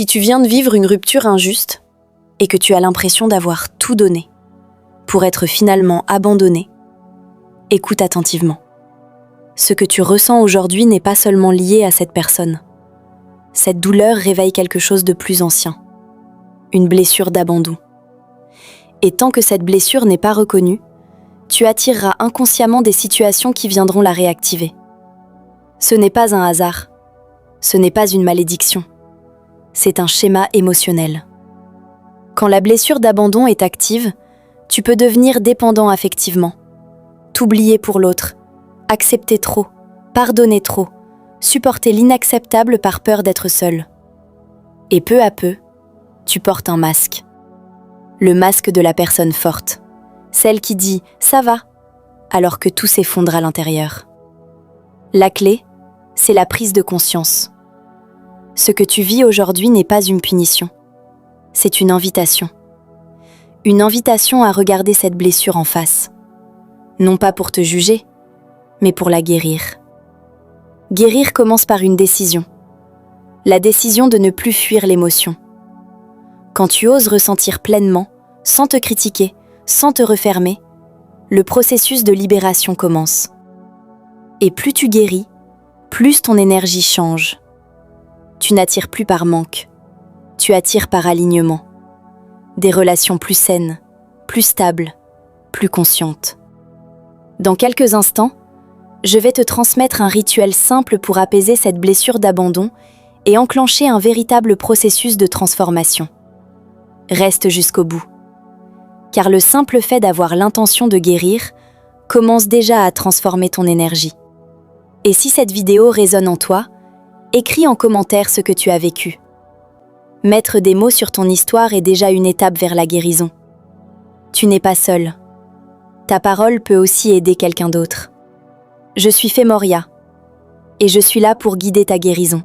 Si tu viens de vivre une rupture injuste et que tu as l'impression d'avoir tout donné pour être finalement abandonné, écoute attentivement. Ce que tu ressens aujourd'hui n'est pas seulement lié à cette personne. Cette douleur réveille quelque chose de plus ancien, une blessure d'abandon. Et tant que cette blessure n'est pas reconnue, tu attireras inconsciemment des situations qui viendront la réactiver. Ce n'est pas un hasard, ce n'est pas une malédiction, c'est un schéma émotionnel. Quand la blessure d'abandon est active, tu peux devenir dépendant affectivement, t'oublier pour l'autre, accepter trop, pardonner trop, supporter l'inacceptable par peur d'être seul. Et peu à peu, tu portes un masque. Le masque de la personne forte, celle qui dit « ça va » alors que tout s'effondre à l'intérieur. La clé, c'est la prise de conscience. Ce que tu vis aujourd'hui n'est pas une punition, c'est une invitation. Une invitation à regarder cette blessure en face. Non pas pour te juger, mais pour la guérir. Guérir commence par une décision. La décision de ne plus fuir l'émotion. Quand tu oses ressentir pleinement, sans te critiquer, sans te refermer, le processus de libération commence. Et plus tu guéris, plus ton énergie change. Tu n'attires plus par manque, tu attires par alignement. Des relations plus saines, plus stables, plus conscientes. Dans quelques instants, je vais te transmettre un rituel simple pour apaiser cette blessure d'abandon et enclencher un véritable processus de transformation. Reste jusqu'au bout. Car le simple fait d'avoir l'intention de guérir commence déjà à transformer ton énergie. Et si cette vidéo résonne en toi, écris en commentaire ce que tu as vécu. Mettre des mots sur ton histoire est déjà une étape vers la guérison. Tu n'es pas seul. Ta parole peut aussi aider quelqu'un d'autre. Je suis Fémoria et je suis là pour guider ta guérison.